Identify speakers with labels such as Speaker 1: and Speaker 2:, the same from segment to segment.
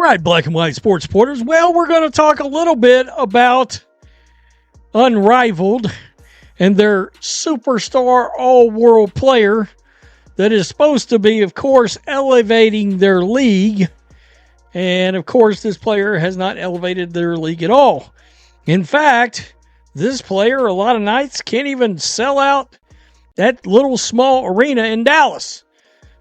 Speaker 1: right, Black and White Sports supporters. Well, we're going to talk a little bit about Unrivaled and their superstar all-world player that is supposed to be, of course, elevating their league. And, of course, this player has not elevated their league at all. In fact, this player, a lot of nights, can't even sell out that little small arena in Dallas.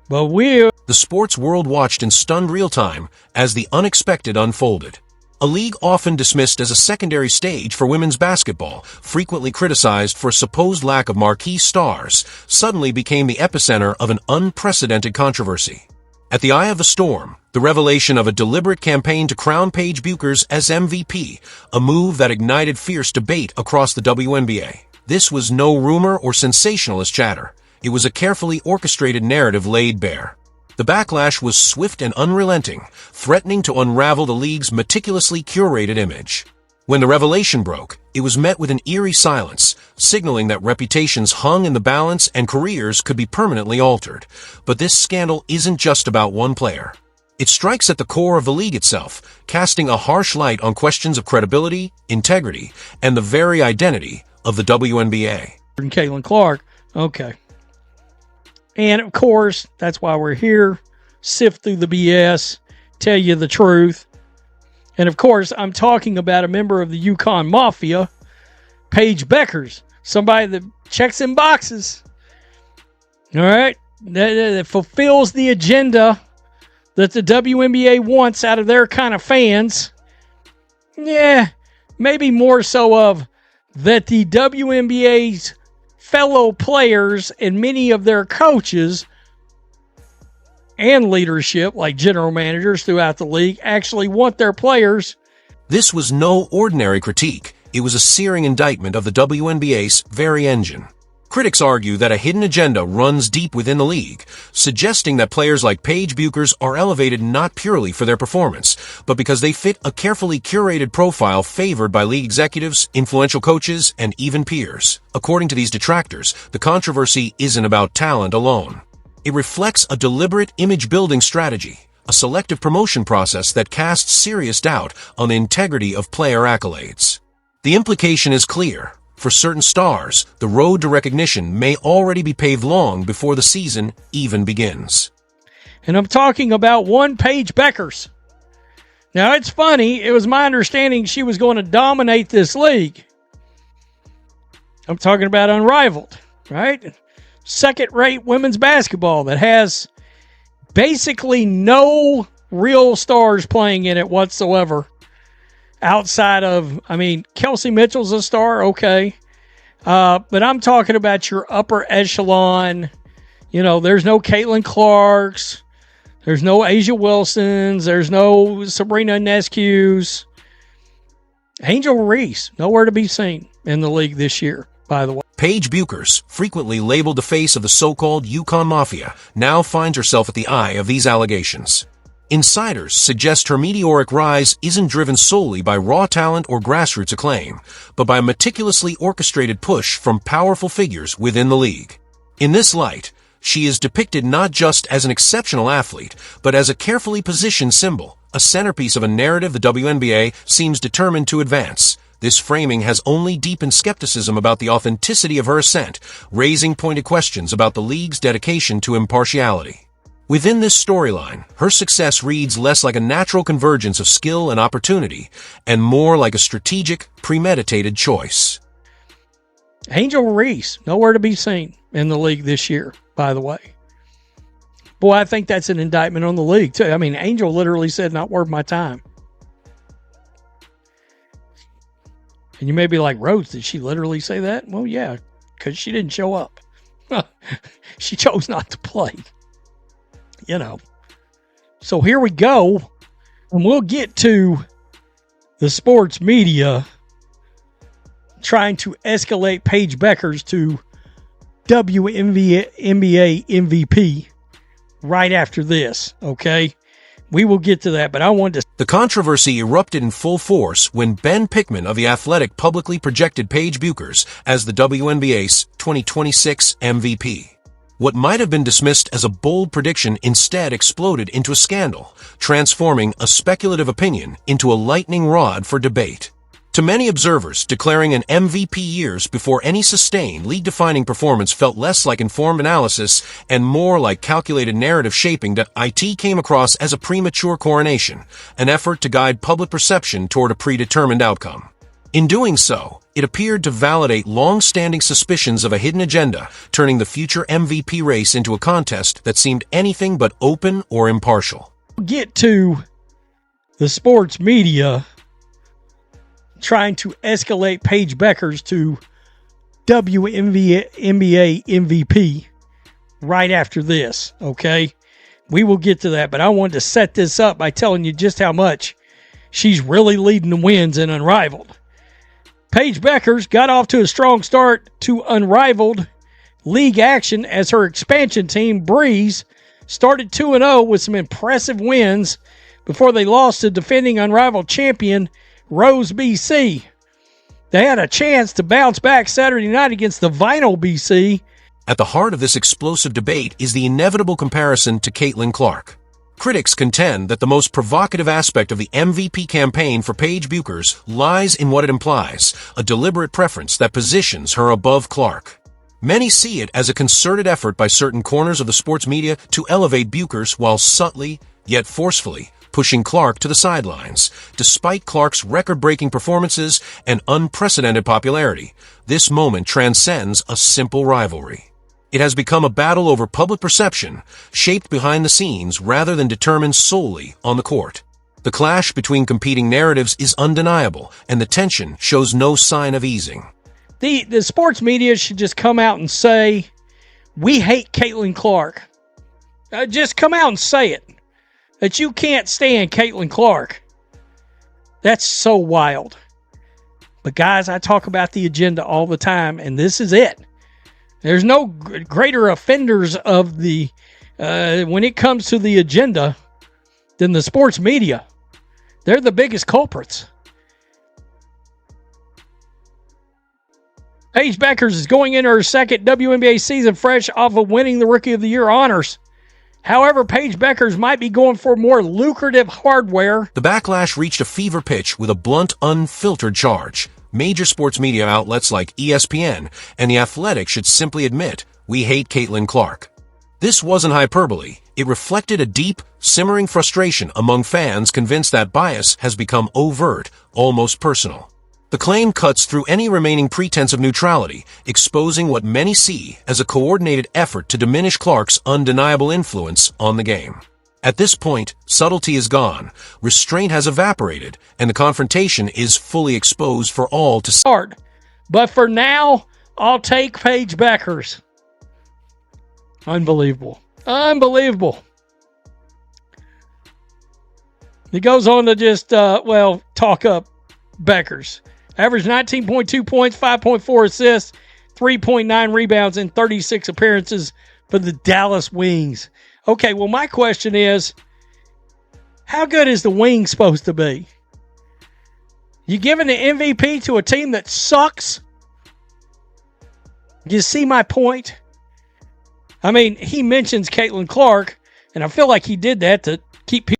Speaker 1: But the
Speaker 2: sports world watched in stunned real time as the unexpected unfolded. A league often dismissed as a secondary stage for women's basketball, frequently criticized for a supposed lack of marquee stars, suddenly became the epicenter of an unprecedented controversy. At the eye of the storm, the revelation of a deliberate campaign to crown Paige Bueckers as MVP, a move that ignited fierce debate across the WNBA. This was no rumor or sensationalist chatter. It was a carefully orchestrated narrative laid bare. The backlash was swift and unrelenting, threatening to unravel the league's meticulously curated image. When the revelation broke, it was met with an eerie silence, signaling that reputations hung in the balance and careers could be permanently altered. But this scandal isn't just about one player. It strikes at the core of the league itself, casting a harsh light on questions of credibility, integrity, and the very identity of the WNBA.
Speaker 1: And Caitlin Clark, okay. And, of course, that's why we're here. Sift through the BS, tell you the truth. And, of course, I'm talking about a member of the Yukon Mafia, Paige Bueckers, somebody that checks in boxes. All right? That fulfills the agenda that the WNBA wants out of their kind of fans. Yeah, maybe more so of that the WNBA's fellow players and many of their coaches and leadership, like general managers throughout the league, actually want their players.
Speaker 2: This was no ordinary critique. It was a searing indictment of the WNBA's very engine. Critics argue that a hidden agenda runs deep within the league, suggesting that players like Paige Bueckers are elevated not purely for their performance, but because they fit a carefully curated profile favored by league executives, influential coaches, and even peers. According to these detractors, the controversy isn't about talent alone. It reflects a deliberate image-building strategy, a selective promotion process that casts serious doubt on the integrity of player accolades. The implication is clear. For certain stars, the road to recognition may already be paved long before the season even begins.
Speaker 1: And I'm talking about one Paige Bueckers. Now, it's funny. It was my understanding she was going to dominate this league. I'm talking about Unrivaled, right? Second-rate women's basketball that has basically no real stars playing in it whatsoever. Outside of, Kelsey Mitchell's a star, okay. But I'm talking about your upper echelon. There's no Caitlin Clarks. There's no Asia Wilsons. There's no Sabrina Ionescu's. Angel Reese, nowhere to be seen in the league this year, by the way.
Speaker 2: Paige Bueckers, frequently labeled the face of the so-called Yukon Mafia, now finds herself at the eye of these allegations. Insiders suggest her meteoric rise isn't driven solely by raw talent or grassroots acclaim, but by a meticulously orchestrated push from powerful figures within the league. In this light, she is depicted not just as an exceptional athlete, but as a carefully positioned symbol, a centerpiece of a narrative the WNBA seems determined to advance. This framing has only deepened skepticism about the authenticity of her ascent, raising pointed questions about the league's dedication to impartiality. Within this storyline, her success reads less like a natural convergence of skill and opportunity, and more like a strategic, premeditated choice.
Speaker 1: Angel Reese, nowhere to be seen in the league this year, by the way. Boy, I think that's an indictment on the league, too. Angel literally said, not worth my time. And you may be like, Rose, did she literally say that? Well, yeah, because she didn't show up. She chose not to play. So here we go, and we'll get to the sports media trying to escalate Paige Bueckers to WNBA MVP right after this, okay? We will get to that, but I wanted to...
Speaker 2: The controversy erupted in full force when Ben Pickman of The Athletic publicly projected Paige Bueckers as the WNBA's 2026 MVP. What might have been dismissed as a bold prediction instead exploded into a scandal, transforming a speculative opinion into a lightning rod for debate. To many observers, declaring an MVP years before any sustained league-defining performance felt less like informed analysis and more like calculated narrative shaping that it came across as a premature coronation, an effort to guide public perception toward a predetermined outcome. In doing so, it appeared to validate long-standing suspicions of a hidden agenda, turning the future MVP race into a contest that seemed anything but open or impartial.
Speaker 1: Get to the sports media trying to escalate Paige Bueckers to WNBA MVP right after this, okay? We will get to that, but I wanted to set this up by telling you just how much she's really leading the wins in Unrivaled. Paige Bueckers got off to a strong start to Unrivaled league action as her expansion team, Breeze, started 2-0 with some impressive wins before they lost to defending Unrivaled champion Rose, BC. They had a chance to bounce back Saturday night against the Vinyl, BC.
Speaker 2: At the heart of this explosive debate is the inevitable comparison to Caitlin Clark. Critics contend that the most provocative aspect of the MVP campaign for Paige Bueckers lies in what it implies, a deliberate preference that positions her above Clark. Many see it as a concerted effort by certain corners of the sports media to elevate Bueckers while subtly, yet forcefully, pushing Clark to the sidelines. Despite Clark's record-breaking performances and unprecedented popularity, this moment transcends a simple rivalry. It has become a battle over public perception, shaped behind the scenes rather than determined solely on the court. The clash between competing narratives is undeniable, and the tension shows no sign of easing.
Speaker 1: The sports media should just come out and say, we hate Caitlin Clark. Just come out and say it. That you can't stand Caitlin Clark. That's so wild. But guys, I talk about the agenda all the time, and this is it. There's no greater offenders of the when it comes to the agenda than the sports media. They're the biggest culprits. Paige Bueckers is going into her second WNBA season fresh off of winning the Rookie of the Year honors. However, Paige Bueckers might be going for more lucrative hardware.
Speaker 2: The backlash reached a fever pitch with a blunt, unfiltered charge. Major sports media outlets like ESPN and The Athletic should simply admit, we hate Caitlin Clark. This wasn't hyperbole. It reflected a deep, simmering frustration among fans convinced that bias has become overt, almost personal. The claim cuts through any remaining pretense of neutrality, exposing what many see as a coordinated effort to diminish Clark's undeniable influence on the game. At this point, subtlety is gone, restraint has evaporated, and the confrontation is fully exposed for all to see.
Speaker 1: But for now, I'll take Paige Bueckers. Unbelievable. Unbelievable. He goes on to just, talk up Bueckers. Averaged 19.2 points, 5.4 assists, 3.9 rebounds, and 36 appearances for the Dallas Wings. Okay, well, my question is, how good is the Wings supposed to be? You giving the MVP to a team that sucks? You see my point? I mean, he mentions Caitlin Clark, and I feel like he did that to keep people